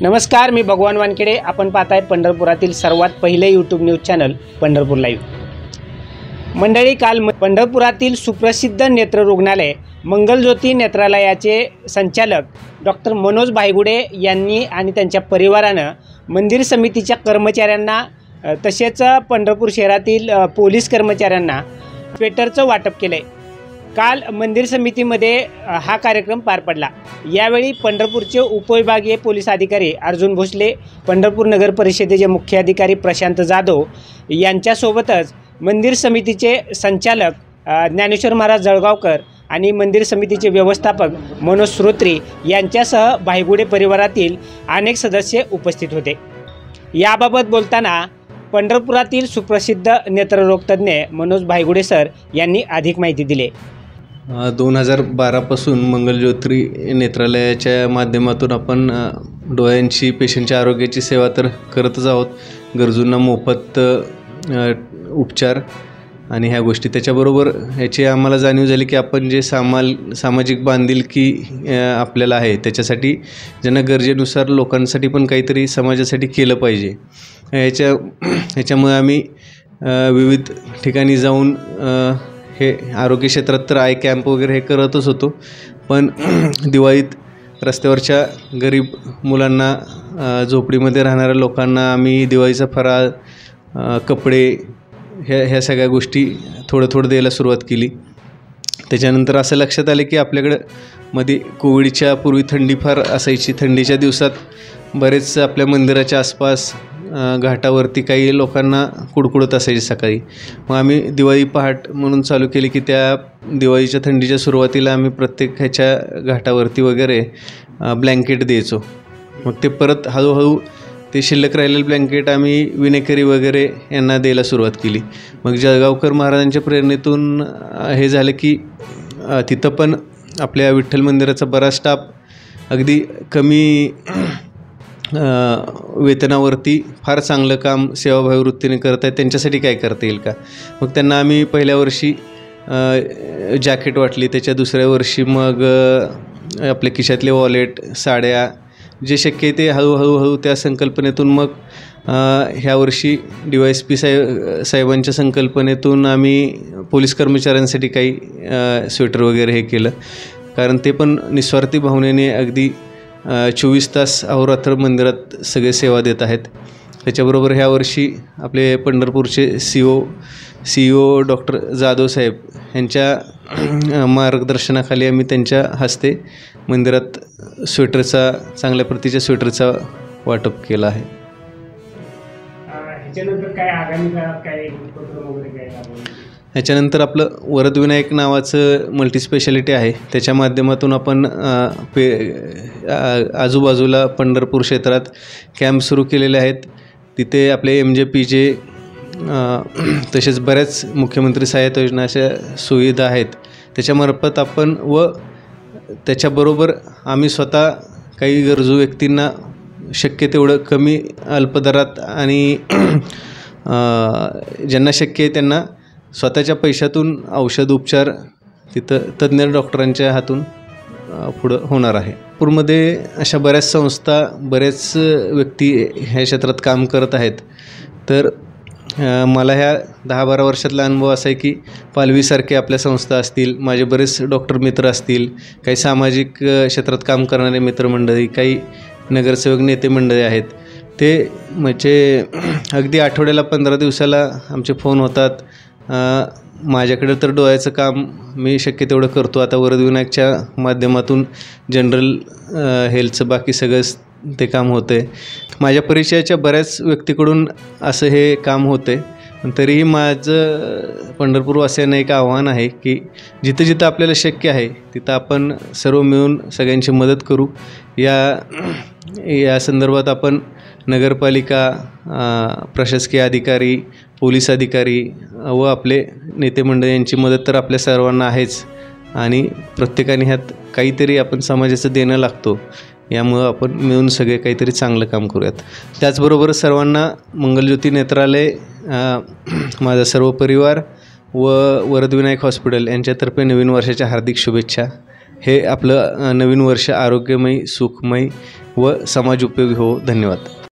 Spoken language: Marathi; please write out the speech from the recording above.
नमस्कार, मी भगवान वानखेडे. आपण पाहताय पंढरपुरातील सर्वात पहिले YouTube news channel Pandharpur live. मंडळी, काल पंढरपुरातील सुप्रसिद्ध नेत्र रुग्णालय मंगलज्योती नेत्रालयाचे संचालक डॉक्टर मनोज भायगुडे यांनी आणि त्यांच्या परिवारानं मंदिर समितीच्या कर्मचाऱ्यांना तसेच पंढरपूर शहरातील पोलीस कर्मचाऱ्यांना स्वेटरचं वाटप केलं आहे. काल मंदिर समितीमध्ये हा कार्यक्रम पार पडला. यावेळी पंढरपूरचे उपविभागीय पोलीस अधिकारी अर्जुन भोसले, पंढरपूर नगर परिषदेचे मुख्य अधिकारी प्रशांत जाधव यांच्यासोबतच मंदिर समितीचे संचालक ज्ञानेश्वर महाराज जळगावकर आणि मंदिर समितीचे व्यवस्थापक मनोज श्रोत्री यांच्यासह भायगुडे परिवारातील अनेक सदस्य उपस्थित होते. याबाबत बोलताना पंढरपुरातील सुप्रसिद्ध नेत्ररोगतज्ञ मनोज भायगुडे सर यांनी अधिक माहिती दिली. 2012 पासून मंगलज्योती नेत्रालयाच्या माध्यमातून आपण डोळ्यांची, पेशंटच्या आरोग्याची सेवा तर करतच आहोत. गरजूंना मोफत उपचार आणि ह्या गोष्टी. त्याच्याबरोबर ह्याची आम्हाला जाणीव झाली की आपण जे सामाजिक बांधिलकी आपल्याला आहे, त्याच्यासाठी ज्यांना गरजेनुसार लोकांसाठी पण काहीतरी समाजासाठी केलं पाहिजे. ह्याच्यामुळे आम्ही विविध ठिकाणी जाऊन हे आरोग्य क्षेत्रात तर आय कॅम्प वगैरे हे करतच होतो, पण दिवाळीत रस्त्यावरच्या गरीब मुलांना, झोपडीमध्ये राहणाऱ्या लोकांना आम्ही दिवाळीचा फराळ, कपडे ह्या सगळ्या गोष्टी थोडं द्यायला सुरुवात केली. त्याच्यानंतर असं लक्षात आलं की आपल्याकडं मध्ये कोविडच्या पूर्वी थंडी फार असायची. थंडीच्या दिवसात बरेच आपल्या मंदिराच्या आसपास घाटावरती काही लोकांना कुडकुडत असायची सकाळी. मग आम्ही दिवाळी पहाट म्हणून चालू केली की त्या दिवाळीच्या थंडीच्या सुरुवातीला आम्ही प्रत्येक ह्याच्या घाटावरती वगैरे ब्लँकेट द्यायचो. मग ते परत हळूहळू ते शिल्लक राहिलेलं ब्लँकेट आम्ही विनेकरी वगैरे यांना द्यायला सुरुवात केली. मग जळगावकर महाराजांच्या प्रेरणेतून हे झालं की तिथं पण आपल्या विठ्ठल मंदिराचा बराच स्टाफ अगदी कमी वेतनावरती फार चांगलं काम सेवाभावी वृत्तीने करत आहेत. त्यांच्यासाठी काय करता येईल का? मग त्यांना आम्ही पहिल्या वर्षी जॅकेट वाटली. त्याच्या दुसऱ्या वर्षी मग आपल्या खिशातले वॉलेट, साड्या, जे शक्य आहे ते हळूहळू त्या संकल्पनेतून मग ह्या वर्षी DYSP साहेबांच्या संकल्पनेतून आम्ही पोलीस कर्मचाऱ्यांसाठी काही स्वेटर वगैरे हे केलं. कारण ते पण निस्वार्थी भावनेने अगदी 24 तास अहोरात्र मंदिरात सगळे सेवा देत आहेत. त्याच्याबरोबर ह्या वर्षी आपले पंढरपूरचे CEO डॉक्टर जाधव साहेब यांच्या मार्गदर्शनाखाली आम्ही त्यांच्या हस्ते मंदिरात चांगल्या प्रतीच्या स्वेटरचा वाटप केला आहे. ह्याच्यानंतर आपलं वरदविनायक नावाचं मल्टीस्पेशालिटी आहे. त्याच्या माध्यमातून आपण आजूबाजूला पंढरपूर क्षेत्रात कॅम्प सुरू केलेले आहेत. तिथे आपले MJPJ तसेच बऱ्याच मुख्यमंत्री सहाय्यता योजना अशा सुविधा आहेत. त्याच्यामार्फत आपण व त्याच्याबरोबर आम्ही स्वतः काही गरजू व्यक्तींना शक्य तेवढं कमी अल्पदरात आणि ज्यांना शक्य आहे त्यांना स्वतःच्या पैशातून औषध उपचार तिथं तज्ज्ञ डॉक्टरांच्या हातून पुढं होणार आहे. नागपूरमध्ये अशा बऱ्याच संस्था, बरेच व्यक्ती ह्या क्षेत्रात काम करत आहेत. तर मला ह्या 10-12 वर्षातला अनुभव असा आहे की पालवीसारखे आपल्या संस्था असतील, माझे बरेच डॉक्टर मित्र असतील, काही सामाजिक क्षेत्रात काम करणारे मित्रमंडळी, काही नगरसेवक नेते मंडळी आहेत. ते म्हणजे अगदी आठवड्याला 15 दिवसाला आमचे फोन होतात. माझ्याकडे तर डोळ्याचं काम मी शक्य तेवढं करतो. आता वरदविनायकच्या माध्यमातून जनरल हेल्थचं बाकी सगळंच ते काम होतं आहे. माझ्या परिचयाच्या बऱ्याच व्यक्तीकडून असं हे काम होतं आहे. पण तरीही माझं पंढरपूरवासियांना एक आव्हान आहे की जिथं जिथं आपल्याला शक्य आहे तिथं आपण सर्व मिळून सगळ्यांची मदत करू. या संदर्भात आपण नगरपालिका, प्रशासकीय अधिकारी, पोलीस अधिकारी व आपले नेते मंडळी यांची मदत तर आपल्या सर्वांना आहेच. आणि प्रत्येकाने ह्यात काहीतरी आपण समाजाचं देणं लागतो. यामुळं आपण मिळून सगळे काहीतरी चांगलं काम करूयात. त्याचबरोबर सर्वांना मंगलज्योती नेत्रालय, माझा सर्व परिवार व वरदविनायक हॉस्पिटल यांच्यातर्फे नवीन वर्षाच्या हार्दिक शुभेच्छा. हे आपलं नवीन वर्ष आरोग्यमय, सुखमय व समाज उपयोगी हो. धन्यवाद.